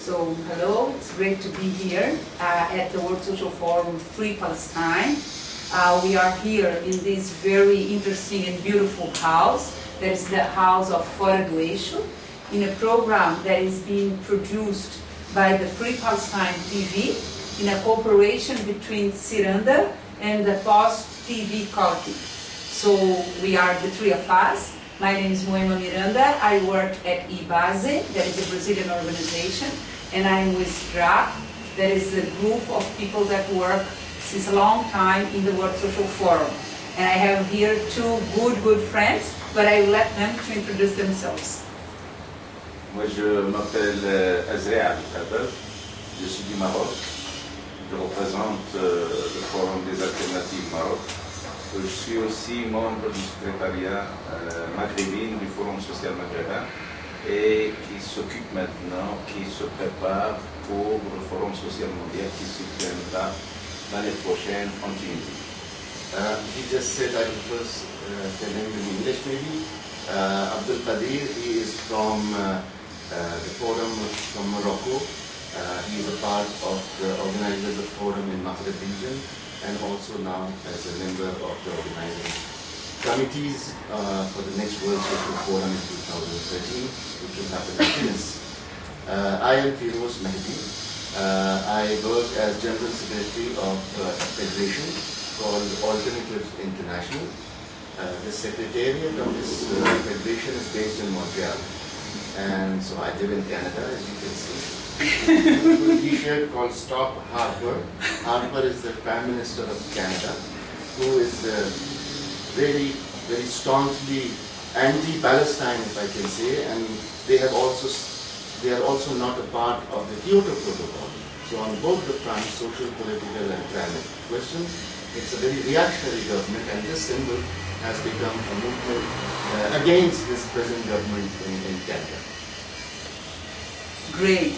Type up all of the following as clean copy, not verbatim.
So, hello, it's great to be here at the World Social Forum Free Palestine. We are here in this very interesting and beautiful house. That is the house of Fora do Eixo, in a program that is being produced by the Free Palestine TV in a cooperation between Ciranda and the Post TV collective. So we are the three of us. My name is Moema Miranda. I work at IBASE, that is a Brazilian organization, and I'm with RA, that is a group of people that work since a long time in the World Social Forum. And I have here two good friends, but I will let them to introduce themselves. Moi, je m'appelle Azria Al-Khader, je suis du Maroc, je représente le Forum des Alternatives Maroc. Je suis aussi membre du secrétariat maghrébin du Forum social maghrébin et qui s'occupe maintenant, qui se prépare pour le Forum social mondial qui se tiendra l'année prochaine en Tunisie. He just said I will first tell him in English maybe. Abdul Qadir, he is from the forum from Morocco. He is a part of the organizers of the forum in Maghreb region and also now as a member of the organizing committees for the next World Social Forum in 2013, which will happen in Tunis. I am Firoz Mehdi. I work as General Secretary of a federation called Alternatives International. The secretariat of this federation is based in Montreal. And so I live in Canada, as you can see. A t-shirt called Stop Harper. Harper is the Prime Minister of Canada, who is really very staunchly anti-Palestine, if I can say, and they are also not a part of the Kyoto Protocol. So on both the fronts, social, political, and climate questions, it's a very reactionary government, and this symbol has become a movement against this present government in Canada. Great.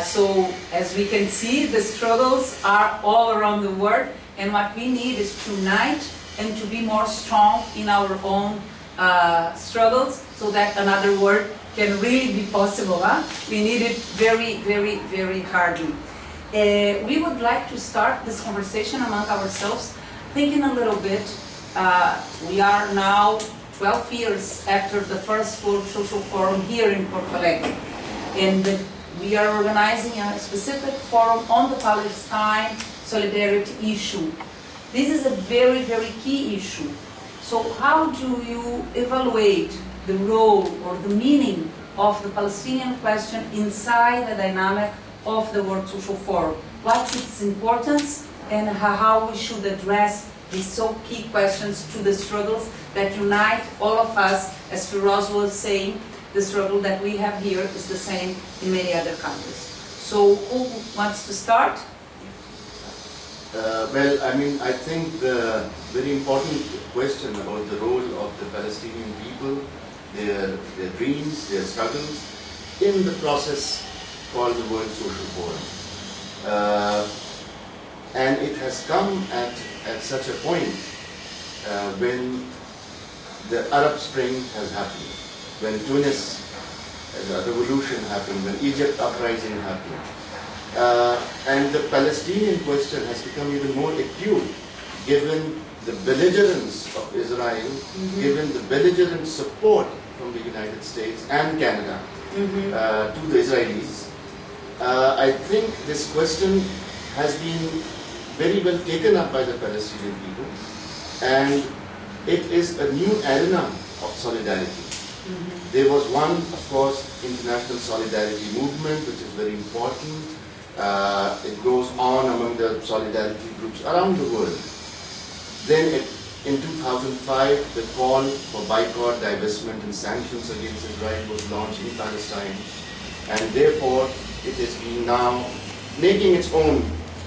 So, as we can see, the struggles are all around the world, and what we need is to unite and to be more strong in our own struggles, so that another world can really be possible. We need it very hardly. We would like to start this conversation among ourselves, thinking a little bit. We are now 12 years after the first World Social Forum here in Porto Alegre, and we are organizing a specific forum on the Palestine solidarity issue. This is a very key issue. So how do you evaluate the role or the meaning of the Palestinian question inside the dynamic of the World Social Forum? What's its importance and how we should address these so key questions to the struggles that unite all of us? As Firoz was saying, the struggle that we have here is the same in many other countries. So who wants to start? Well, I mean, I think the very important question about the role of the Palestinian people, their dreams, their struggles, in the process called the World Social Forum. And it has come at such a point when the Arab Spring has happened, when Tunis, the revolution happened, when Egypt uprising happened. And the Palestinian question has become even more acute given the belligerence of Israel, given the belligerent support from the United States and Canada to the Israelis. I think this question has been very well taken up by the Palestinian people, and it is a new arena of solidarity. There was one, of course, international solidarity movement, which is very important. It goes on among the solidarity groups around the world. Then in 2005, the call for boycott, divestment and sanctions against Israel was launched in Palestine, and therefore it has been now making its own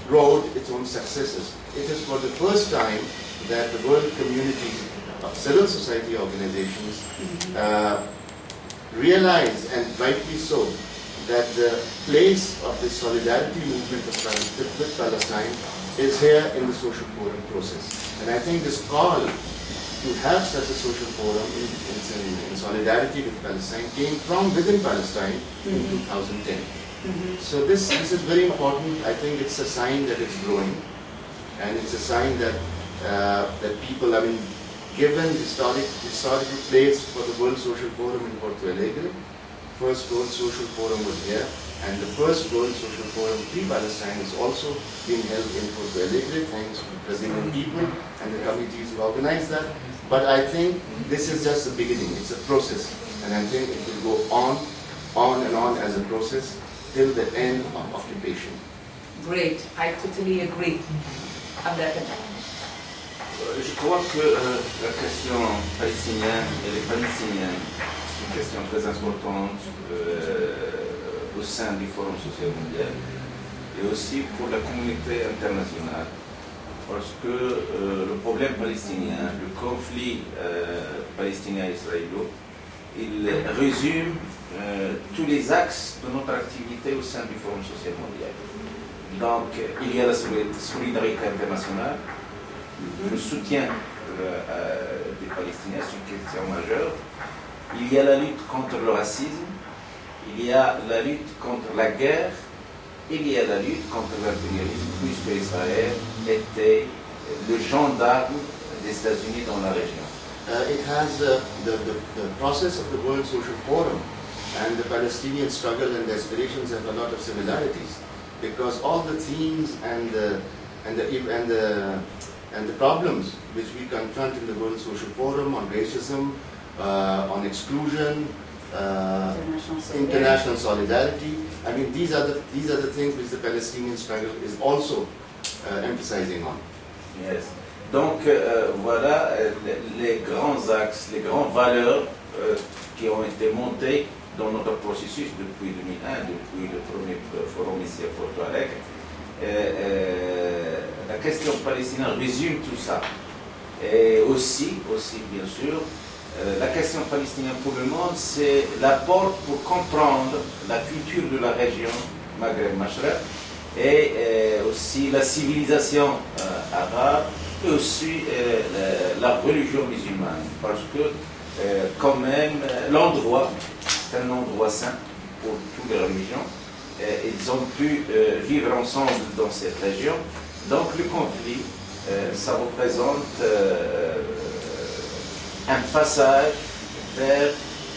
road, its own successes. It is for the first time that the world community of civil society organizations realize, and rightly so, that the place of the solidarity movement with Palestine is here in the social forum process. And I think this call to have such a social forum in solidarity with Palestine came from within Palestine in 2010. So this is very important. I think it's a sign that it's growing, and it's a sign that that people, I mean, given historical place for the World Social Forum in Porto Alegre, first World Social Forum was here, and the first World Social Forum pre-Palestine is also being held in Porto Alegre, thanks to the Brazilian people and the committees who organized that. But I think this is just the beginning. It's a process, and I think it will go on and on as a process till the end of occupation. Great, I totally agree. Je crois que la question palestinienne et les Palestiniens, c'est une question très importante au sein du Forum social mondial et aussi pour la communauté internationale. Parce que le problème palestinien, le conflit palestinien-israélo, il résume tous les axes de notre activité au sein du Forum social mondial. Donc, il y a la solidarité internationale, le soutien des Palestiniens, c'est une question majeure. Il y a la lutte contre le racisme, il y a la lutte contre la guerre, il y a la lutte contre l'impérialisme, puisque Israël était le gendarme des États-Unis dans la région. It has the process of the World Social Forum and the Palestinian struggle and the aspirations have a lot of similarities, because all the themes and the problems which we confront in the World Social Forum on racism, on exclusion, international solidarity. I mean, these are the things which the Palestinian struggle is also emphasizing on. Yes. Donc voilà les grands axes, les grandes valeurs qui ont été montées dans notre processus depuis 2001, depuis le premier forum ici à Porto Alegre. La question palestinienne résume tout ça. Et aussi bien sûr, la question palestinienne pour le monde, c'est la porte pour comprendre la culture de la région Maghreb-Mashrek et aussi la civilisation arabe et aussi la religion musulmane. Parce que quand même, l'endroit, c'est un endroit saint pour toutes les religions. Ils ont pu vivre ensemble dans cette région. Donc le conflit, ça représente un passage vers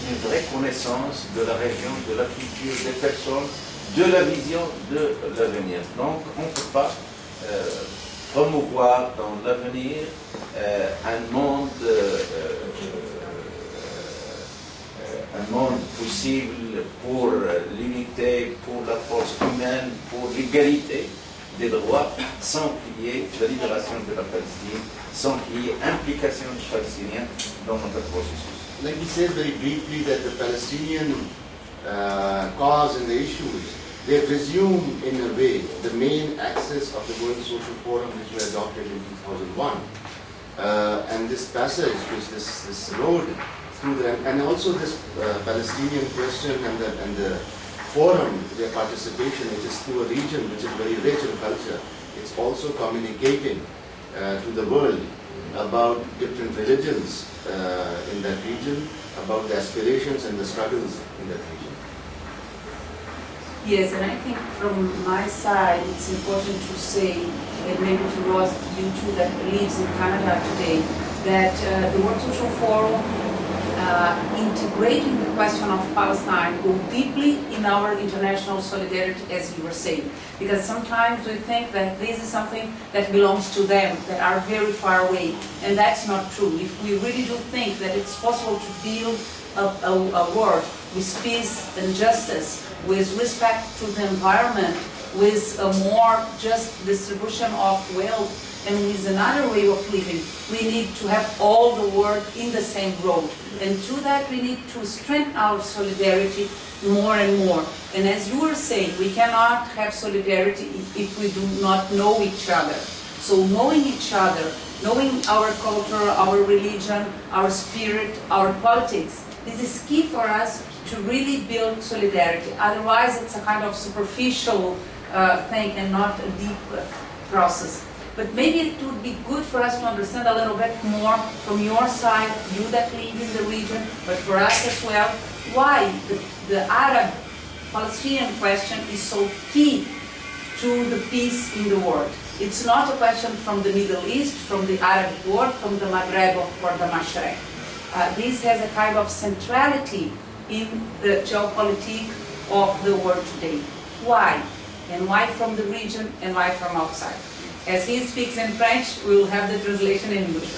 une vraie connaissance de la région, de la culture, des personnes, de la vision de l'avenir. Donc on ne peut pas promouvoir dans l'avenir un monde possible pour l'unité, pour la force humaine, pour l'égalité des droits, sans qu'il y ait la libération de la Palestine, sans qu'il y ait implication des Palestiniens dans notre processus. Like he said very briefly that the Palestinian cause and the issues, they resume in a way the main axis of the World Social Forum which was adopted in 2001. And this passage, this road through the, and also this Palestinian question and the forum, their participation, which is through a region which is very rich in culture. It's also communicating to the world about different religions in that region, about the aspirations and the struggles in that region. Yes, and I think from my side it's important to say, and maybe to Ross, you too, that lives in Canada today, that the World Social Forum integrating the question of Palestine go deeply in our international solidarity, as you were saying. Because sometimes we think that this is something that belongs to them, that are very far away. And that's not true. If we really do think that it's possible to build a world with peace and justice, with respect to the environment, with a more just distribution of wealth, and with another way of living, we need to have all the world in the same road. And to that we need to strengthen our solidarity more and more. And as you were saying, we cannot have solidarity if we do not know each other. So knowing each other, knowing our culture, our religion, our spirit, our politics, this is key for us to really build solidarity. Otherwise it's a kind of superficial thing and not a deep process. But maybe it would be good for us to understand a little bit more from your side, you that live in the region, but for us as well, why the Arab Palestinian question is so key to the peace in the world. It's not a question from the Middle East, from the Arab world, from the Maghreb or the Mashrek. This has a kind of centrality in the geopolitics of the world today. Why? And why from the region and why from outside? As he speaks in French, we will have the translation in English.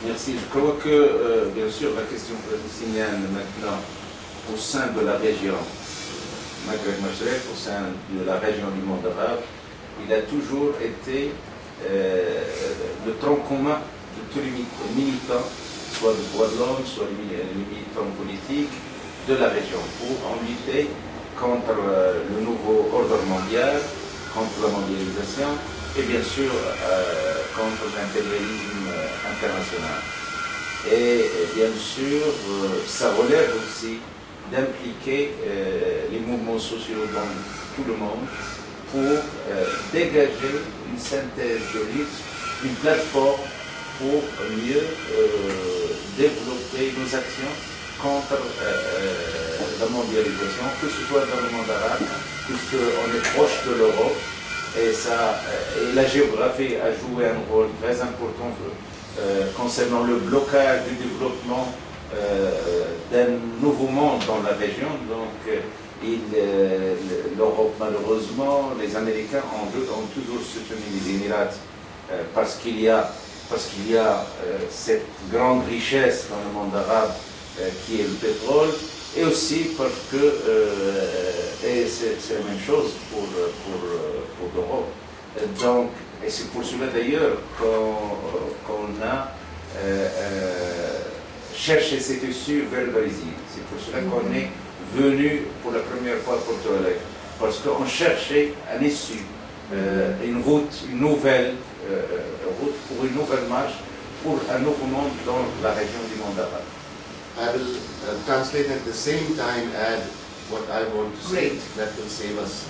Merci. Je crois que, bien sûr, la question palestinienne maintenant, au sein de la région Maghreb-Mashrek, au sein de la région du monde arabe, il a toujours été le tronc commun de tous les militants, soit de droits de l'homme, soit les militants politiques de la région, pour en lutter contre le nouveau ordre mondial, contre la mondialisation et bien sûr contre l'impérialisme international. Et bien sûr, ça relève aussi d'impliquer les mouvements sociaux dans tout le monde pour dégager une synthèse de lutte, une plateforme pour mieux développer nos actions contre la mondialisation, que ce soit dans le monde arabe, puisqu'on est proche de l'Europe, et la géographie a joué un rôle très important concernant le blocage du développement d'un nouveau monde dans la région. Donc l'Europe, malheureusement, les Américains ont toujours soutenu les Émirats parce qu'il y a cette grande richesse dans le monde arabe qui est le pétrole, et aussi parce que, et c'est la même chose pour l'Europe. Donc, et c'est pour cela d'ailleurs qu'on a cherché cette issue vers le Brésil. C'est pour cela qu'on est venu pour la première fois à Porto Alegre, parce qu'on cherchait un issue, une route, une nouvelle route pour une nouvelle marche, pour un nouveau monde dans la région du monde arabe. I will translate at the same time, add what I want to say. Great. That will save us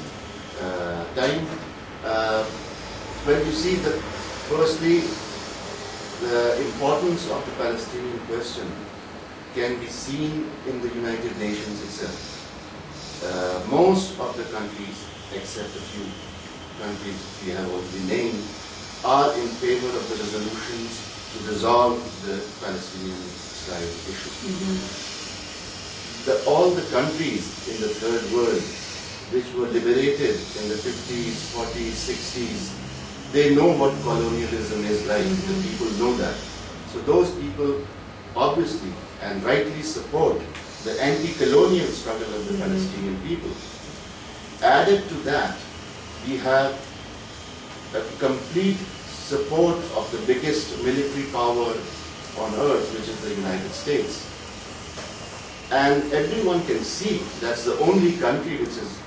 time. When you see that, firstly, the importance of the Palestinian question can be seen in the United Nations itself. Most of the countries, except a few countries we have already named, are in favor of the resolutions to resolve the Palestinian-Israel issue. All the countries in the third world which were liberated in the 50s, 40s, 60s, they know what colonialism is like. The people know that. So those people obviously and rightly support the anti-colonial struggle of the Palestinian people. Added to that, we have a complete support of the biggest military power on earth, which is the United States. And everyone can see that's the only country which is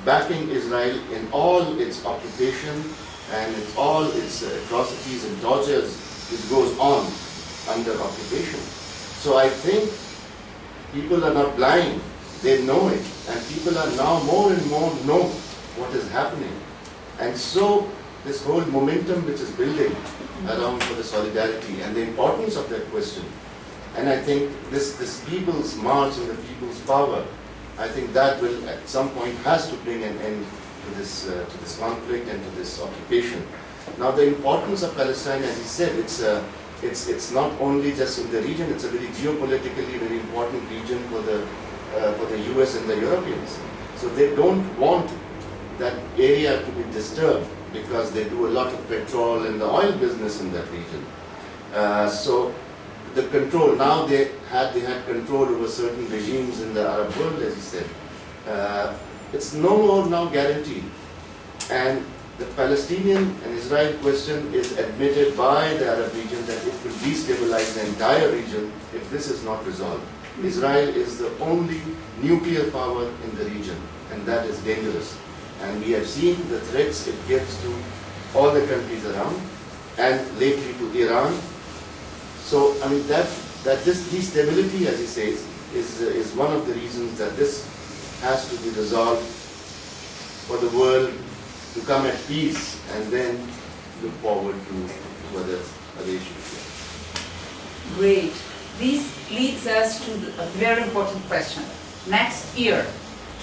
backing Israel in all its occupation and in all its atrocities and tortures which goes on under occupation. So I think people are not blind, they know it, and people are now more and more know what is happening. And so this whole momentum which is building around for the solidarity and the importance of that question, and I think this people's march and the people's power, I think that will at some point has to bring an end to this conflict and to this occupation. Now the importance of Palestine, as he said, it's not only just in the region, it's a very geopolitically very important region for the US and the Europeans. So they don't want that area to be disturbed because they do a lot of petrol and the oil business in that region. So the control, now they had control over certain regimes in the Arab world, as he said. It's no more now guaranteed. And the Palestinian and Israel question is admitted by the Arab region that it will destabilize the entire region if this is not resolved. Israel is the only nuclear power in the region, and that is dangerous. And we have seen the threats it gives to all the countries around, and lately to Iran. So, I mean, that this destability, as he says, is one of the reasons that this has to be resolved for the world to come at peace and then look forward to other issues. Great. This leads us to a very important question. Next year,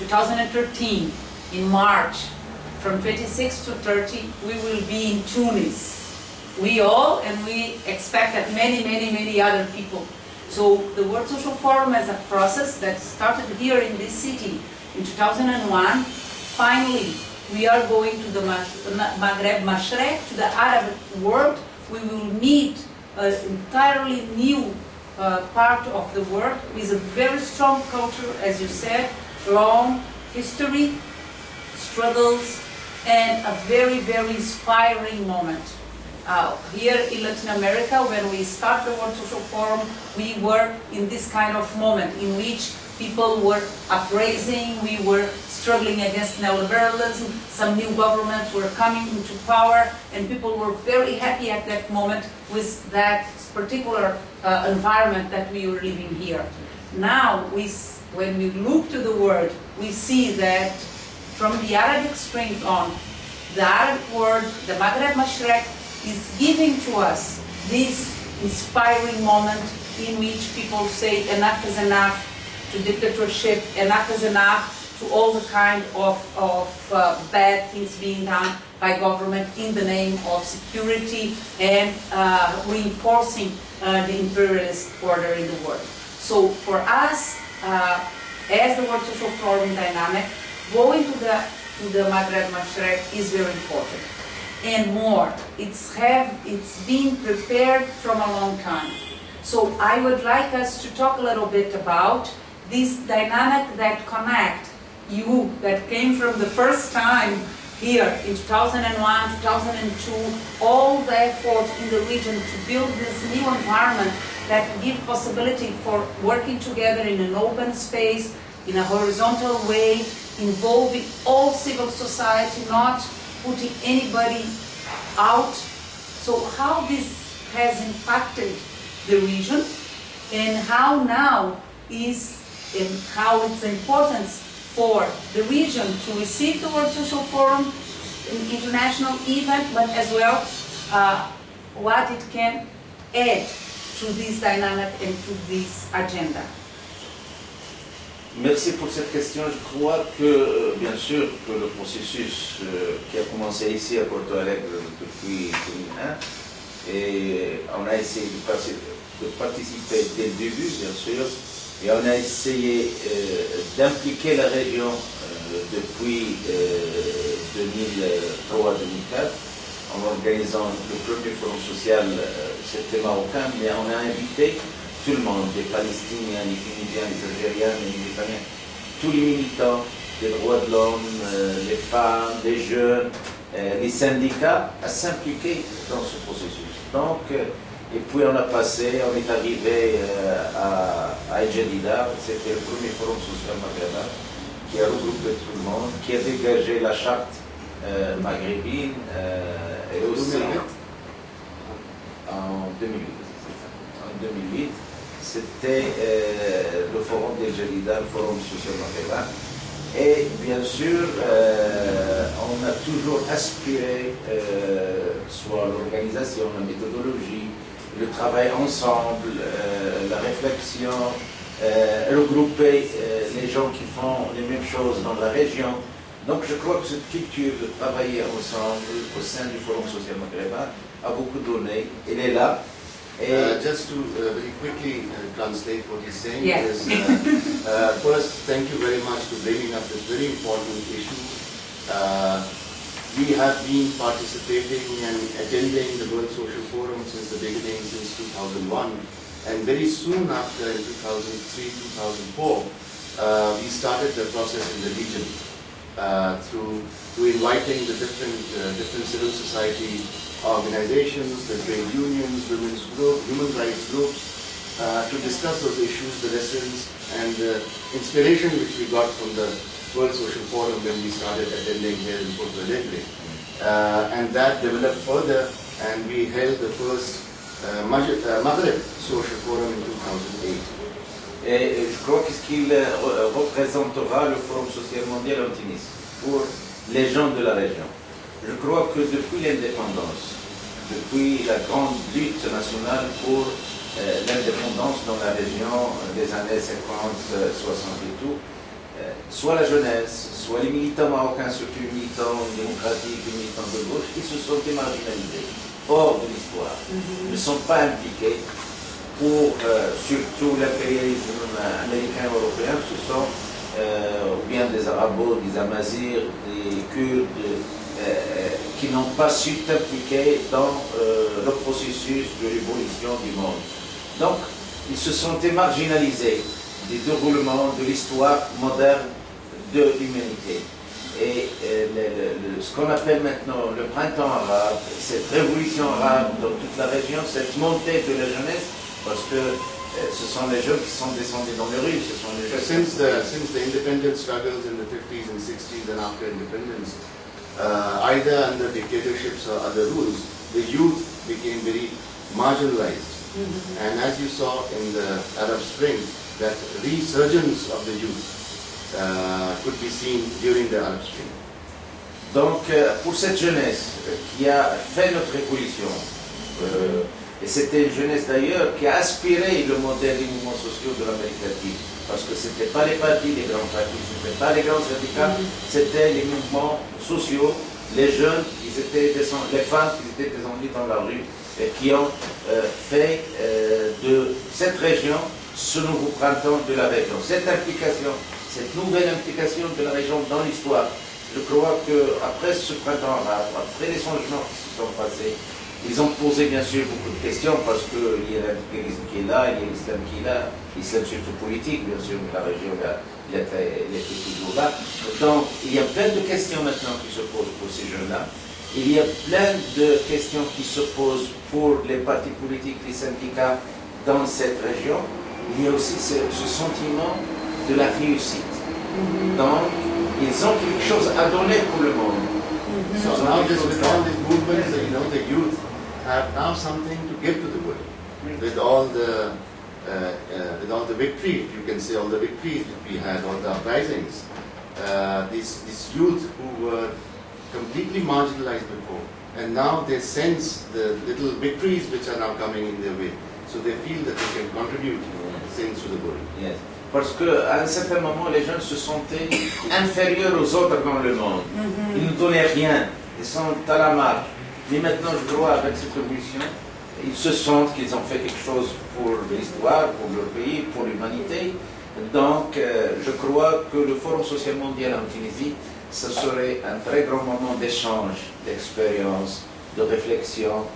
2013, in March, from 26 to 30, we will be in Tunis. We all, and we expect that many other people. So the World Social Forum as a process that started here in this city in 2001, finally we are going to the Maghreb Mashrek, to the Arab world. We will meet an entirely new part of the world with a very strong culture, as you said, long history, struggles, and a very inspiring moment. Here in Latin America, when we start the World Social Forum, we were in this kind of moment in which people were upraising, we were struggling against neoliberalism, some new governments were coming into power, and people were very happy at that moment with that particular environment that we were living here. Now, when we look to the world, we see that from the Arabic Spring on, the Arab world, the Maghreb Mashrek, is giving to us this inspiring moment in which people say enough is enough to dictatorship, enough is enough to all the kind of bad things being done by government in the name of security and reinforcing the imperialist order in the world. So for us, as the World Social Forum dynamic, going to the Maghreb Mashrek is very important. And more, it's been prepared from a long time. So I would like us to talk a little bit about this dynamic that connect you, that came from the first time here in 2001, 2002, all the effort in the region to build this new environment that give possibility for working together in an open space, in a horizontal way, involving all civil society, not putting anybody out. So how this has impacted the region, and how now is, and how its importance for the region to receive the World Social Forum, an international event, but as well what it can add to this dynamic and to this agenda. Merci pour cette question. Je crois que, bien sûr, que le processus qui a commencé ici à Porto Alegre depuis 2001, et on a essayé de participer dès le début, bien sûr, et on a essayé d'impliquer la région depuis 2003-2004, en organisant le premier forum social, c'était marocain, mais on a invité tout le monde, les Palestiniens, les Tunisiens, les Algériens, les Libanais, tous les militants des droits de l'homme, les femmes, les jeunes, les syndicats, à s'impliquer dans ce processus. Donc, et puis on a passé, on est arrivé à El Jadida, c'était le premier forum social maghrébin qui a regroupé tout le monde, qui a dégagé la charte maghrébine et aussi en 2008. En 2008, c'était le forum d'El Jadida, le forum social maghrébin. Et bien sûr, on a toujours aspiré soit l'organisation, la méthodologie, le travail ensemble, la réflexion, regrouper les gens qui font les mêmes choses dans la région. Donc je crois que cette culture de travailler ensemble au sein du Forum social maghrébin a beaucoup donné. Elle est là. Just to very quickly translate what he's saying, yes. First, thank you very much for bringing up this very important issue. We have been participating and attending the World Social Forum since the beginning, since 2001, and very soon after, in 2003-2004, we started the process in the region through inviting the different civil society organizations, the trade unions, women's groups, human rights groups, to discuss those issues, the lessons, and the inspiration which we got from the World Social Forum when we started attending here in Porto Alegre. And that developed further, and we held the first Maghreb Social Forum in 2008. Et je crois que ce qu'il représentera le Forum social mondial en Tunisie pour les gens de la région. Je crois que depuis l'indépendance, depuis la grande lutte nationale pour l'indépendance dans la région des années 50, 60 et tout, soit la jeunesse, soit les militants marocains, surtout les militants démocratiques, les militants de gauche, qui se sont démarginalisés hors de l'histoire, ne sont pas impliqués pour surtout l'impérialisme américain ou européen, ce sont ou bien des Arabos, des Amazirs, des Kurdes, qui n'ont pas su s'impliquer dans le processus de l'évolution du monde. Donc, ils se sont marginalisés des déroulements de l'histoire moderne de l'humanité. Et ce qu'on appelle maintenant le printemps arabe, cette révolution arabe dans toute la région, cette montée de la jeunesse, parce que ce sont les jeunes qui sont descendus dans les rues, ce sont les jeunes. Since the independence struggles in the 50s and 60s and after independence, either under dictatorships or other rules, the youth became very marginalized. And as you saw in the Arab Spring, that resurgence of the youth could be seen during the Arab Spring. Donc, pour cette jeunesse qui a fait notre révolution, et c'était une jeunesse d'ailleurs qui a aspiré le modèle des mouvements sociaux de l'Amérique latine, parce que ce n'étaient pas les partis, les grands partis, ce n'étaient pas les grands syndicats, c'était les mouvements sociaux, les jeunes, les femmes qui étaient descendues dans la rue et qui ont fait de cette région ce nouveau printemps de la région. Cette implication, cette nouvelle implication de la région dans l'histoire, je crois qu'après ce printemps arabe, après les changements qui se sont passés, ils ont posé bien sûr beaucoup de questions parce qu'il y a l'impérialisme qui est là, il y a l'islam qui est là, l'islam surtout politique, bien sûr, mais la région il était toujours là. Donc il y a plein de questions maintenant qui se posent pour ces jeunes-là. Il y a plein de questions qui se posent pour les partis politiques, les syndicats dans cette région. Il y a aussi ce sentiment de la réussite. Donc ils ont quelque chose à donner pour le monde. So now with all these movements, the youth have now something to give to the world. With all the victories, you can say all the victories that we had, all the uprisings, these youth who were completely marginalized before, and now they sense the little victories which are now coming in their way. So they feel that they can contribute things to the world. Yes. Parce qu'à un certain moment, les jeunes se sentaient inférieurs aux autres dans le monde. Ils ne donnaient rien, ils sont à la marge. Mais maintenant, je crois, avec cette révolution, ils se sentent qu'ils ont fait quelque chose pour l'histoire, pour leur pays, pour l'humanité. Donc, je crois que le Forum social mondial en Tunisie, ce serait un très grand moment d'échange, d'expérience, de réflexion,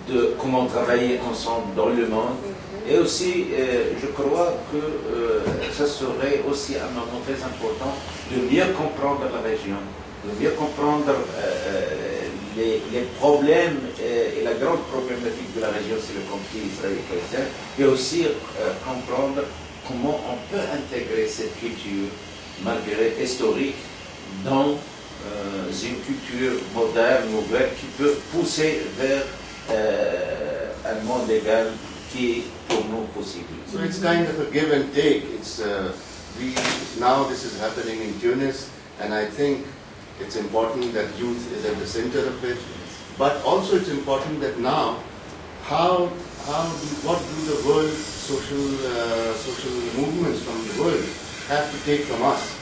de comment travailler ensemble dans le monde. Et aussi, je crois que ça serait aussi un moment très important de mieux comprendre la région, de mieux comprendre les problèmes et la grande problématique de la région, c'est le conflit israélo-palestinien, et aussi comprendre comment on peut intégrer cette culture, malgré historique, dans une culture moderne, nouvelle, qui peut pousser vers un monde légal qui est pour nous possible. So it's kind of a give and take. It's now this is happening in Tunis, and I think it's important that youth is at the center of it. But also it's important that now, what do the world social movements from the world have to take from us?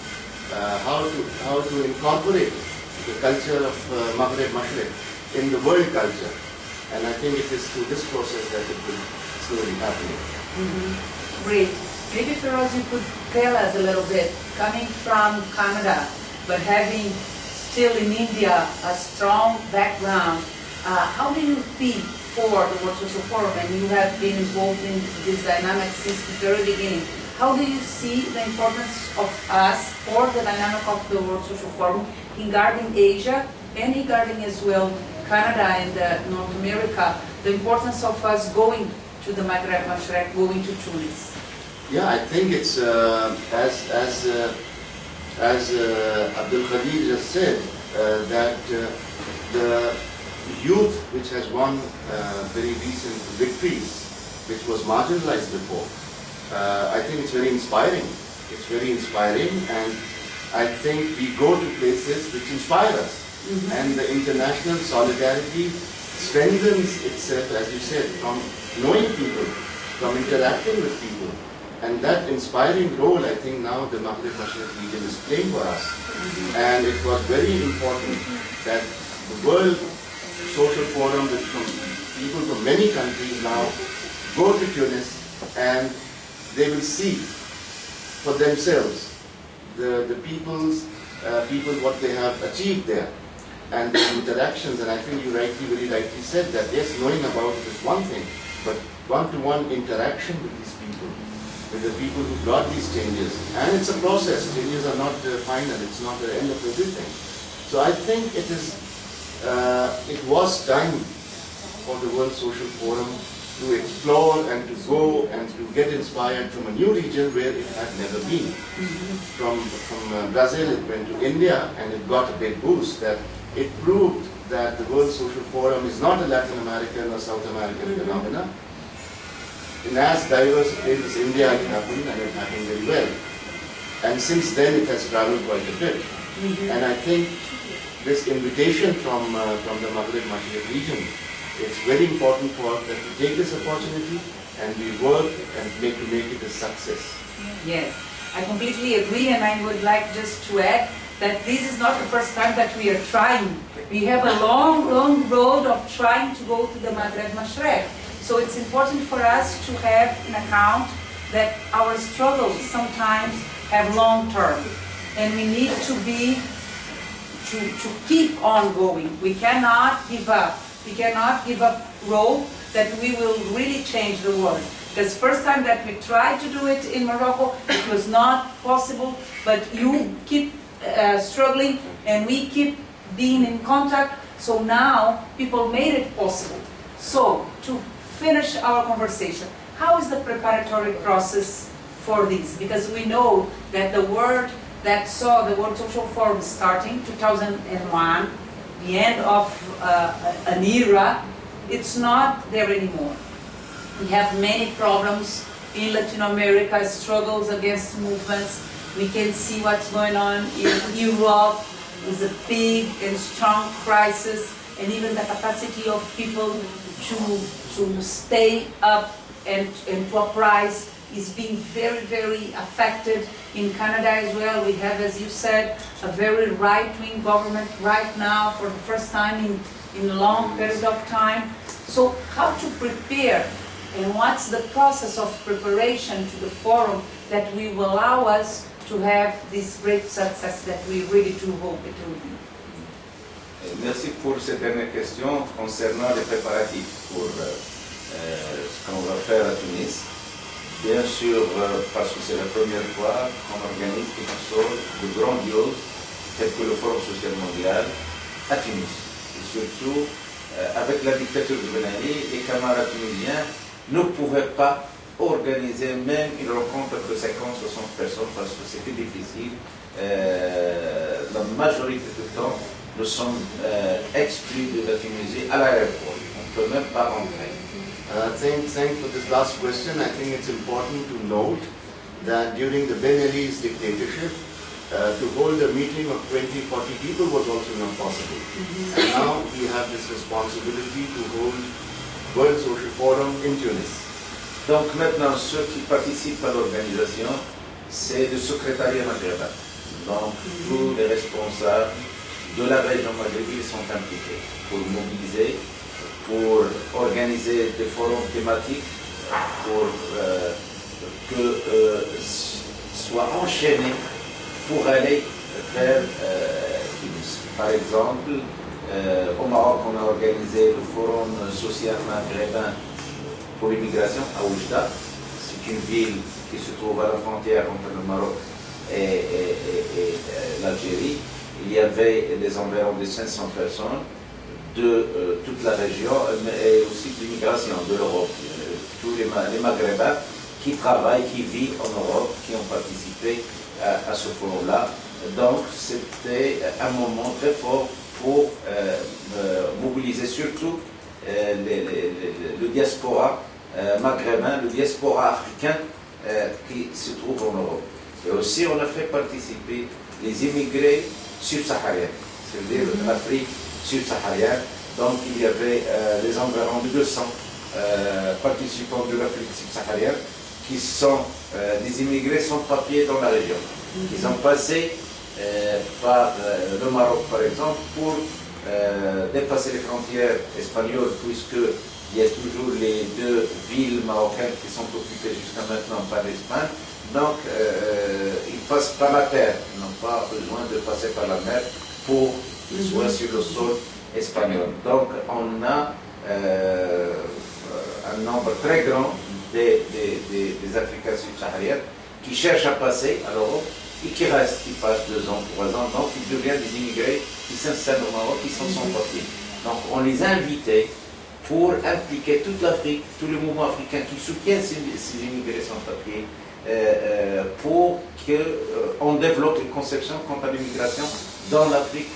How to incorporate the culture of Maghreb Mashriq in the world culture? And I think it is through this process that it will slowly happen. Great. Maybe Feroz, you could tell us a little bit, coming from Canada, but having still in India a strong background, how do you feel for the World Social Forum? And you have been involved in this dynamic since the very beginning. How do you see the importance of us for the dynamic of the World Social Forum regarding Asia and regarding as well Canada and North America, the importance of us going to the Maghreb Mashrek, going to Tunis? Yeah, I think it's as Abdul Khadir just said, that the youth which has won very recent victories, which was marginalized before, I think it's very inspiring. It's very inspiring, and I think we go to places which inspire us. And the international solidarity strengthens itself, as you said, from knowing people, from interacting with people. And that inspiring role, I think now the Maghreb Mashriq region is playing for us. And it was very important that the World Social Forum with people from many countries now go to Tunis and they will see for themselves the people what they have achieved there and the interactions. And I think you very rightly said that yes, knowing about it is one thing, but one-to-one interaction with these people, with the people who brought these changes. And it's a process. Changes are not final. It's not the end of everything. So I think it was time for the World Social Forum to explore and to go and to get inspired from a new region where it had never been. From Brazil, it went to India and it got a big boost. That it proved that the World Social Forum is not a Latin American or South American phenomena. In as diverse a place as India, it happened, and it happened very well. And since then, it has traveled quite a bit. And I think this invitation from the Maghreb Mashriq region, it's very important for us that we take this opportunity and we work and make it a success. Yes, I completely agree, and I would like just to add that this is not the first time that we are trying. We have a long road of trying to go to the Maghreb Mashriq. So it's important for us to have in account that our struggles sometimes have long term, and we need to keep on going. We cannot give up. We cannot give up hope that we will really change the world. Because first time that we tried to do it in Morocco, it was not possible, but you keep struggling and we keep being in contact, so now people made it possible. So, to finish our conversation, how is the preparatory process for this? Because we know that the world that saw the World Social Forum starting 2001, the end of an era, it's not there anymore. We have many problems in Latin America, struggles against movements. We can see what's going on in Europe with a big and strong crisis, and even the capacity of people to stay up and to uprise is being very affected. In Canada as well, we have, as you said, a very right-wing government right now for the first time in a long period of time. So how to prepare, and what's the process of preparation to the forum that will allow us to have this great success that we really do hope it will be? Merci pour cette dernière question concernant les préparatifs pour ce qu'on va faire à Tunis. Bien sûr, parce que c'est la première fois qu'on organise quelque chose de grandiose, tel que le Forum social mondial, à Tunis. Et surtout, avec la dictature de Ben Ali, les camarades tunisiens ne pouvaient pas organiser même une rencontre de 50-60 personnes parce que c'était difficile. La majorité du temps, nous sommes exclus de la Tunisie à l'aéroport. On ne peut même pas rentrer. Thanks for this last question. I think it's important to note that during the Ben Ali's dictatorship, to hold a meeting of 20-40 people was also not possible. And now we have this responsibility to hold World Social Forum in Tunis. Donc maintenant, ceux qui participent à l'organisation, c'est le secrétariat maghrébin. Donc tous les responsables de la région maghrébine sont impliqués pour mobiliser, pour organiser des forums thématiques, pour que soient enchaînés pour aller vers Tunis. Par exemple, au Maroc, on a organisé le forum social maghrébin pour l'immigration à Oujda. C'est une ville qui se trouve à la frontière entre le Maroc et l'Algérie. Il y avait des environs de 500 personnes de toute la région et aussi de l'immigration de l'Europe. Tous les Maghrébins qui travaillent, qui vivent en Europe, qui ont participé à ce forum-là. Donc c'était un moment très fort pour mobiliser surtout le diaspora maghrébin, le diaspora africain qui se trouve en Europe. Et aussi on a fait participer les immigrés subsahariens, c'est-à-dire l'Afrique subsaharienne. Donc il y avait les environs de 200 participants de l'Afrique subsaharienne qui sont des immigrés sans papier dans la région. Ils ont passé par le Maroc, par exemple, pour dépasser les frontières espagnoles, puisqu'il y a toujours les deux villes marocaines qui sont occupées jusqu'à maintenant par l'Espagne. Donc, ils passent par la terre, ils n'ont pas besoin de passer par la mer pour qu'ils soient sur le sol espagnol. Donc, on a un nombre très grand des Africains subsahariens qui cherchent à passer à l'Europe et qui restent, qui passent 2 ans, 3 ans. Donc, ils deviennent des immigrés qui s'installent au Maroc, qui sont sans papier. Donc, on les a invités pour impliquer toute l'Afrique, tous les mouvements africains qui soutiennent ces immigrés sans papier, pour qu'on développe une conception quant à l'immigration dans l'Afrique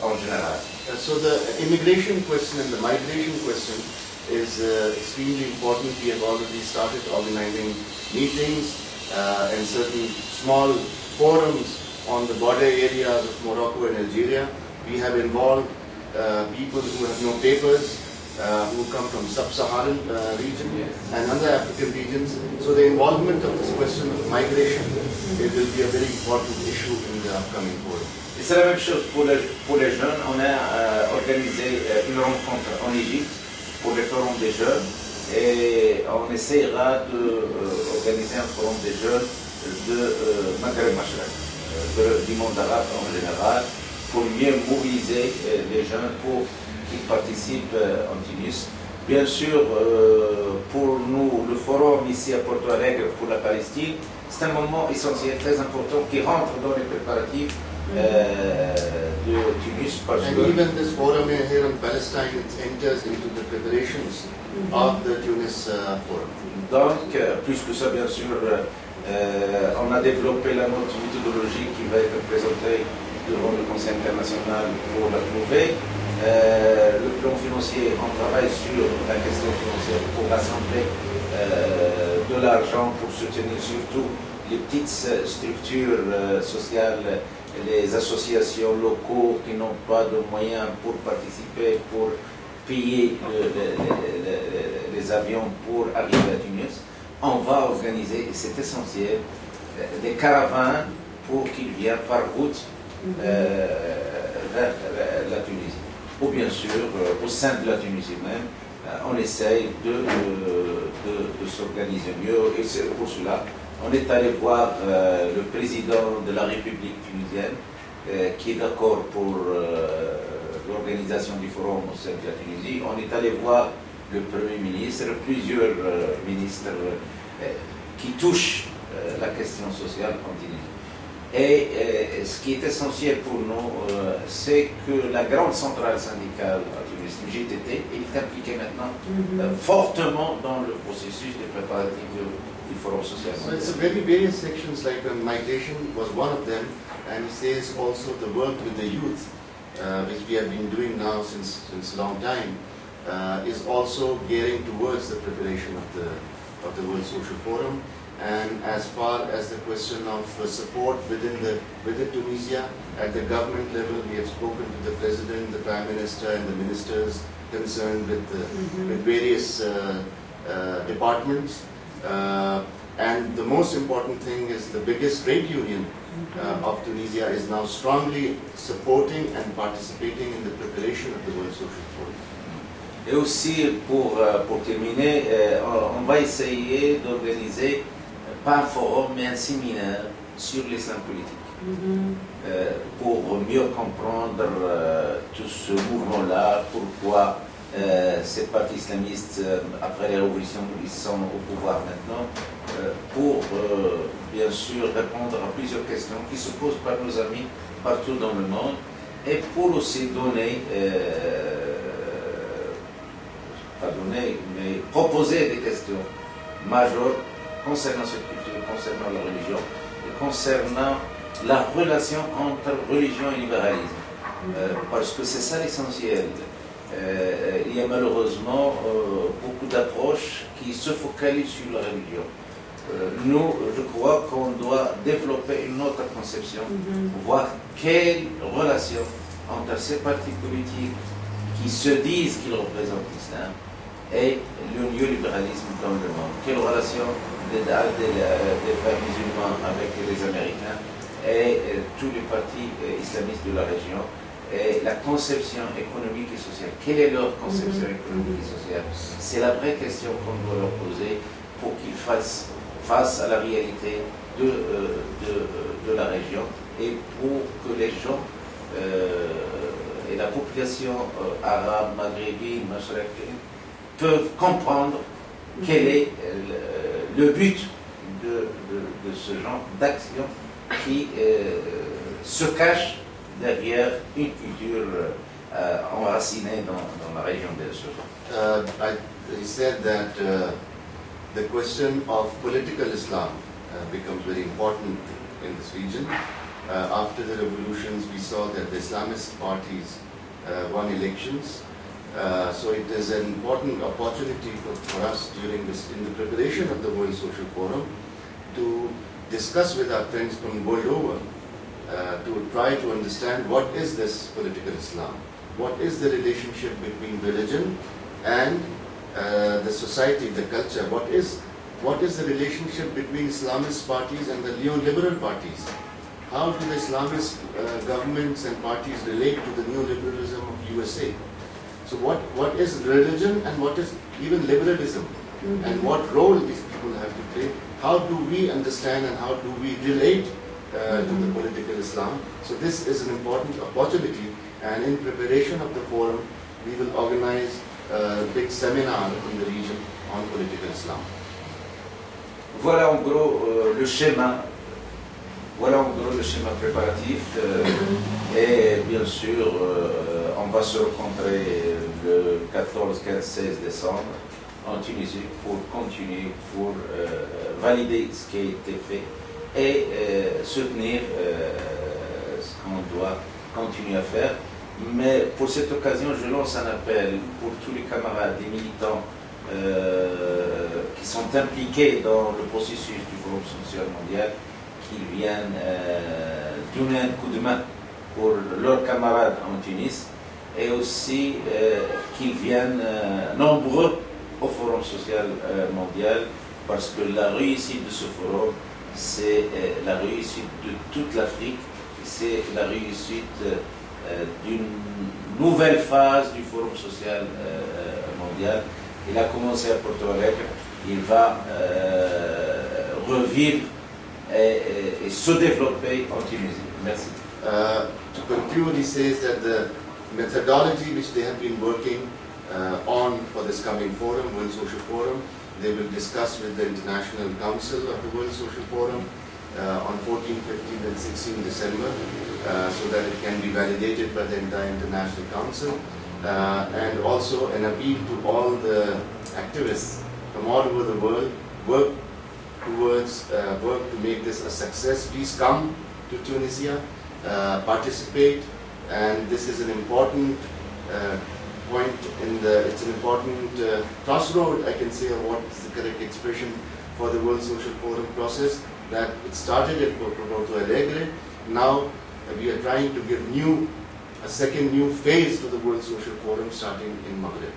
en général. So the immigration question and the migration question is extremely important. We have already started organizing meetings and certain small forums on the border areas of Morocco and Algeria. We have involved people who have no papers, who come from sub-Saharan region and other African regions. So the involvement of this question of migration, it will be a very important issue in the upcoming forum. Et c'est la même chose pour les jeunes. On a organisé une rencontre en Égypte pour le forum des jeunes et on essaiera d'organiser un forum des jeunes de Maghreb Mashrek, du monde arabe en général, pour mieux mobiliser les jeunes pour qu'ils participent en Tunis. Bien sûr, pour nous, le forum ici à Porto Alegre pour la Palestine, c'est un moment essentiel, très important, qui rentre dans les préparatifs de Tunis. And even this forum here in Palestine, it enters into the preparations of the Tunis forum. Donc, plus que ça, bien sûr, on a développé la note méthodologique qui va être présentée devant le Conseil international pour l'approuver. Le plan financier, on travaille sur la question financière pour rassembler de l'argent pour soutenir surtout les petites structures sociales, les associations locaux qui n'ont pas de moyens pour participer, pour payer les avions pour arriver à Tunis. On va organiser, et c'est essentiel, des caravanes pour qu'ils viennent par route vers la Tunisie. Ou bien sûr, au sein de la Tunisie même, on essaye de s'organiser mieux. Et c'est pour cela, on est allé voir le président de la République tunisienne, qui est d'accord pour l'organisation du forum au sein de la Tunisie. On est allé voir le Premier ministre, plusieurs ministres qui touchent la question sociale en Tunisie. Et ce qui est essentiel pour nous, c'est que la grande centrale syndicale à Tunis, le GTT, est impliquée maintenant fortement dans le processus de préparatifs du forum social. So it's a very various sections, like migration was one of them, and it says also the work with the youth, which we have been doing now since a long time, is also gearing towards the preparation of the World Social Forum. And as far as the question of support within Tunisia, at the government level, we have spoken to the President, the Prime Minister and the ministers concerned with various departments. And the most important thing is the biggest trade union of Tunisia is now strongly supporting and participating in the preparation of the World Social Forum. Et aussi, pour terminer, on va essayer d'organiser pas un forum, mais un séminaire sur l'islam politique, pour mieux comprendre tout ce mouvement-là, pourquoi ces partis islamistes, après les révolutions, ils sont au pouvoir maintenant, pour bien sûr répondre à plusieurs questions qui se posent par nos amis partout dans le monde, et pour aussi mais proposer des questions majeures concernant cette culture, concernant la religion, et concernant la relation entre religion et libéralisme. Parce que c'est ça l'essentiel. Il y a malheureusement beaucoup d'approches qui se focalisent sur la religion. Nous, je crois qu'on doit développer une autre conception, voir quelle relation entre ces partis politiques qui se disent qu'ils représentent l'islam et le néolibéralisme dans le monde. Quelle relation des frères musulmans avec les Américains et tous les partis islamistes de la région, et la conception économique et sociale. Quelle est leur conception économique et sociale? C'est la vraie question qu'on doit leur poser pour qu'ils fassent face à la réalité de la région et pour que les gens et la population arabe, maghrébine, machrèquine peuvent comprendre quel est le but de ce genre d'action qui se cache derrière une culture enracinée dans la région de Sud. He said that the question of political Islam becomes very important in this region. After the revolutions, we saw that the Islamist parties won elections. So it is an important opportunity for us during this, in the preparation of the World Social Forum, to discuss with our friends from world over, to try to understand what is this political Islam, what is the relationship between religion and the society, the culture, what is the relationship between Islamist parties and the neoliberal parties. How do the Islamist governments and parties relate to the neoliberalism of USA? So what is religion and what is even liberalism? And what role these people have to play? How do we understand and how do we relate to the political Islam? So this is an important opportunity, and in preparation of the forum, we will organize a big seminar in the region on political Islam. Voilà en gros le schéma. Voilà en gros le schéma préparatif et bien sûr on va se rencontrer le 14, 15, 16 décembre en Tunisie pour continuer, pour valider ce qui a été fait et soutenir ce qu'on doit continuer à faire. Mais pour cette occasion, je lance un appel pour tous les camarades et militants qui sont impliqués dans le processus du Forum social mondial, qu'ils viennent donner un coup de main pour leurs camarades en Tunis et aussi qu'ils viennent nombreux au Forum social mondial, parce que la réussite de ce forum, c'est la réussite de toute l'Afrique, c'est la réussite d'une nouvelle phase du Forum social mondial. Il a commencé à Porto Alegre, il va revivre et se développer en Tunisie. Merci. To conclude, he says that the methodology which they have been working on for this coming forum, World Social Forum, they will discuss with the International Council of the World Social Forum on 14, 15 and 16 December so that it can be validated by the entire International Council, and also an appeal to all the activists from all over the world, work to make this a success. Please come to Tunisia, participate, and this is an important point it's an important crossroad, I can say, of what is the correct expression for the World Social Forum process, that it started at Porto Alegre. Now we are trying to give a second new phase to the World Social Forum starting in Maghreb.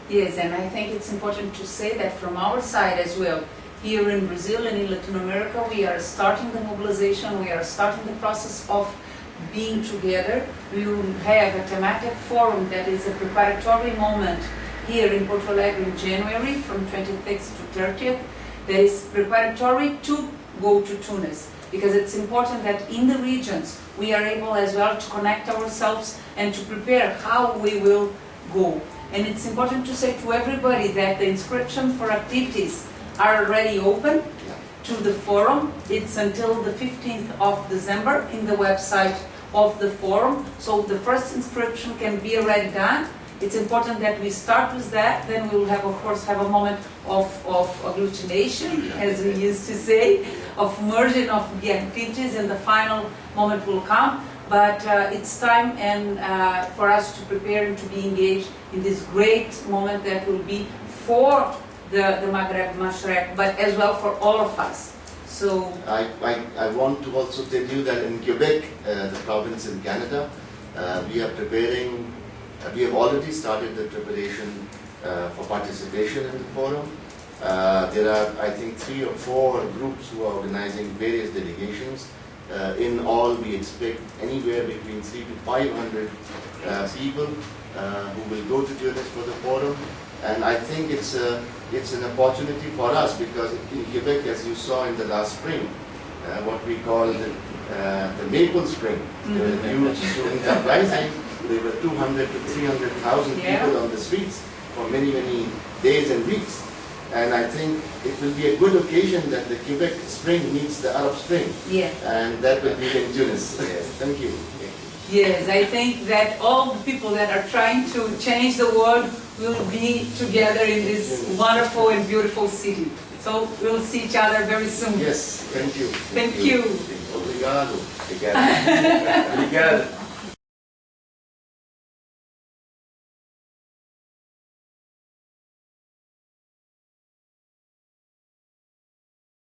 Yes, and I think it's important to say that from our side as well, here in Brazil and in Latin America, we are starting the mobilization, we are starting the process of being together. We will have a thematic forum that is a preparatory moment here in Porto Alegre in January from 26th to 30th. That is preparatory to go to Tunis, because it's important that in the regions we are able as well to connect ourselves and to prepare how we will go. And it's important to say to everybody that the inscription for activities are already open to the forum. It's until the 15th of December in the website of the forum. So the first inscription can be already done. It's important that we start with that. Then we will have, of course, have a moment of agglutination, as we used to say, of merging of the activities, and the final moment will come. But it's time and for us to prepare and to be engaged in this great moment that will be for the Maghreb Mashrek, but as well for all of us. So I want to also tell you that in Quebec, the province in Canada, we are preparing. We have already started the preparation for participation in the forum. There are, I think, 3 or 4 groups who are organizing various delegations. In all, we expect anywhere between 300 to 500 people who will go to Tunis for the forum. And I think it's an opportunity for us, because in Quebec, as you saw in the last spring, what we call the Maple Spring, there was a huge student uprising. There were 200 to 300,000 people on the streets for many, many days and weeks. And I think it will be a good occasion that the Quebec Spring meets the Arab Spring. Yeah. And that will be in Tunis. Thank you. Yes, I think that all the people that are trying to change the world will be together in this wonderful and beautiful city. So we'll see each other very soon. Yes, thank you. Thank you. Obrigado. Obrigado. Obrigado.